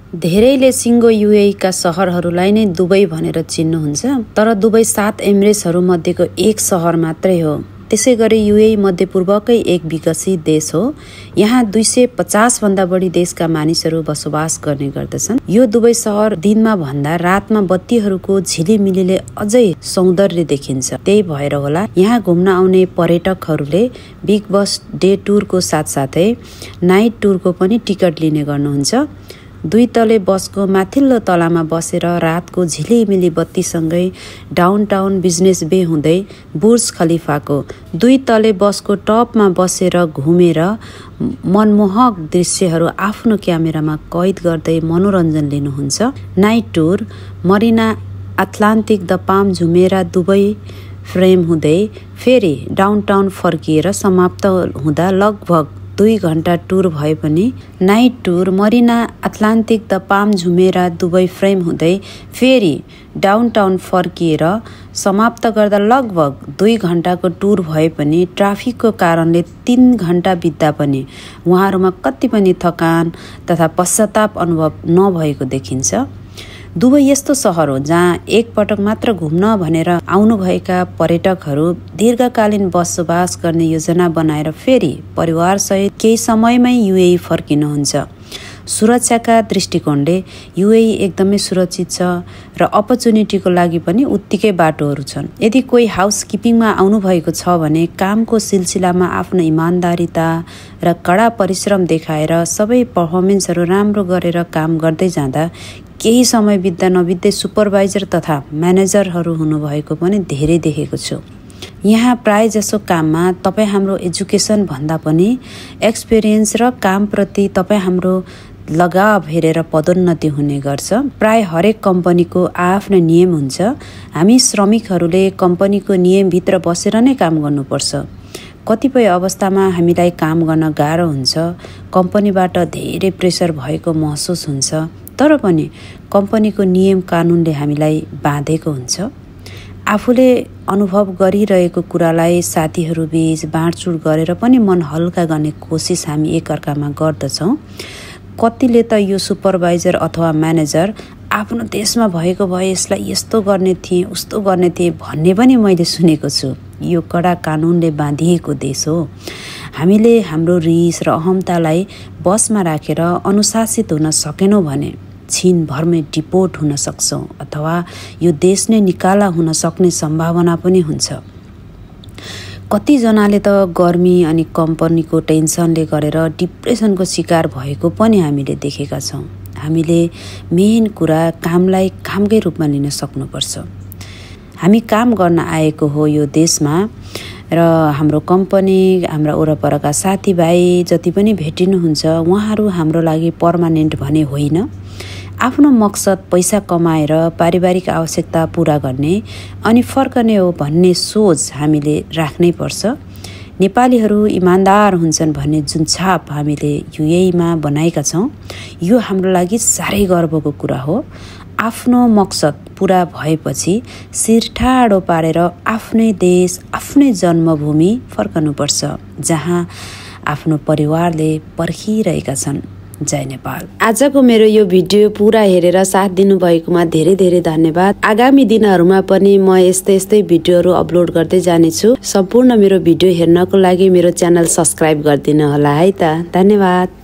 धेरैले सिङ्गो युएई का सहरहरूलाई नै दुबई भनेर चिन्नुहुन्छ, तर दुबई 7 एमिरेट्सहरू मध्येको एक सहर मात्रै हो। त्यसैगरी युएई मध्यपूर्वकै एक विकसित देश हो। यहाँ 250 भन्दा बढी देशका मानिसहरू बसोबास गर्ने गर्दछन्। यो दुबई सहर दिनमा भन्दा रातमा बत्तीहरूको झिलिमिलीले अझै सौन्दर्य देखिन्छ। त्यही भएर होला यहाँ घुम्न आउने पर्यटकहरूले बिग बस डे टुरको साथसाथै नाइट टुरको पनि टिकट लिने गर्नुहुन्छ। 2 तले बसको माथिल्लो तलामा बसेर रातको झिलिमिली बत्तीसँगै डाउनटाउन बिजनेस बे हुँदै बुर्ज खलिफाको 2 तले बसको टपमा बसेर घुमेर मनमोहक दृश्यहरू आफ्नो क्यामेरामा कैद गर्दै मनोरञ्जन लिनुहुन्छ। Night tour Marina Atlantic the Palm Jumeirah Dubai Frame हुँदै फेरि डाउनटाउन फर्किएर समाप्त हुँदा लगभग 2 घण्टा टुर भए पनि night tour Marina Atlantic the Palm Jumeirah Dubai Frame हुँदै फेरि डाउनटाउन फर्किएर समाप्त गर्दा लगभग 2 घण्टाको टुर भए पनि ट्राफिकको कारणले 3 घण्टा बित्दा पनि उहाँहरूमा कति पनि थकान तथा पश्चाताप अनुभव नभएको देखिन्छ। दुबई यस्तो सहर हो जहाँ एक पटक मात्र घुम्न भनेर आउनुभएका पर्यटकहरू दीर्घकालीन बसोबास गर्ने योजना बनाएर फेरि परिवारसहित केही समयमै युएई फर्किनुहुन्छ। सुरक्षाका दृष्टिकोणले युएई एकदमै सुरक्षित छ र अपर्च्युनिटीको लागि पनि उत्तिकै बाटोहरू छन्। यदि कोही हाउसकिपिङमा आउनुभएको छ भने कामको सिलसिलामा आफ्नो इमान्दारिता र कडा परिश्रम देखाएर सबै पर्फर्मेन्सहरू राम्रो गरेर काम गर्दै जाँदा केही समय बित्दा नबित्दै सुपरभाइजर तथा म्यानेजरहरू हुनुभएको पनि धेरै देखेको छु। यहाँ प्राय जसो काममा तपाईँ हाम्रो एजुकेसन भन्दा पनि एक्सपिरियन्स र कामप्रति तपाईँ हाम्रो लगाव हेरेर पदोन्नति हुने गर्छ। प्राय हरेक कम्पनीको आफ्नै नियम हुन्छ। हामी श्रमिकहरूले कम्पनीको नियमभित्र बसेर नै काम गर्नुपर्छ। कतिपय अवस्थामा हामीलाई काम गर्न गाह्रो हुन्छ, कम्पनीबाट धेरै प्रेसर भएको महसुस हुन्छ, तर पनि कम्पनीको नियम कानुनले हामीलाई बाँधेको हुन्छ। आफूले अनुभव गरिरहेको कुरालाई साथीहरू बीच बाँडचुँड गरेर पनि मन हल्का गर्ने कोसिस हामी एकअर्कामा गर्दछौँ। कतिले त यो सुपरभाइजर अथवा म्यानेजर आफ्नो देशमा भएको भए यसलाई यस्तो गर्ने थिएँ उस्तो गर्ने थिएँ भन्ने पनि मैले सुनेको छु। यो कडा कानुनले बाँधिएको देश हो। हामीले हाम्रो रिस र अहमतालाई बसमा राखेर अनुशासित हुन सकेनौँ भने छिनभरमै डिपोर्ट हुन सक्छौँ अथवा यो देश नै निकाला हुन सक्ने सम्भावना पनि हुन्छ। कतिजनाले त गर्मी अनि कम्पनीको टेन्सनले गरेर डिप्रेसनको शिकार भएको पनि हामीले देखेका छौँ। हामीले मेन कुरा कामलाई कामकै रूपमा लिन सक्नुपर्छ। हामी काम गर्न आएको हो यो देशमा र हाम्रो कम्पनी हाम्रा वरपरका साथीभाइ जति पनि भेटिनुहुन्छ उहाँहरू हाम्रो लागि पर्मानेन्ट भने होइन। आफ्नो मकसद पैसा कमाएर पारिवारिक आवश्यकता पूरा गर्ने अनि फर्कने हो भन्ने सोच हामीले राख्नै पर्छ। नेपालीहरू इमान्दार हुन्छन् भन्ने जुन छाप हामीले युएईमा बनाएका छौँ यो हाम्रो लागि साह्रै गर्वको कुरा हो। आफ्नो मकसद पूरा भएपछि शिर ठाडो पारेर आफ्नै देश आफ्नै जन्मभूमि फर्कनुपर्छ जहाँ आफ्नो परिवारले पर्खिरहेका छन्। जय नेपाल। आजको मेरो यो भिडियो पुरा हेरेर साथ दिनुभएकोमा धेरै धेरै धन्यवाद। आगामी दिनहरूमा पनि म यस्तै भिडियोहरू अपलोड गर्दै जानेछु। सम्पूर्ण मेरो भिडियो हेर्नको लागि मेरो च्यानल सब्स्क्राइब गरिदिनु होला है त। धन्यवाद।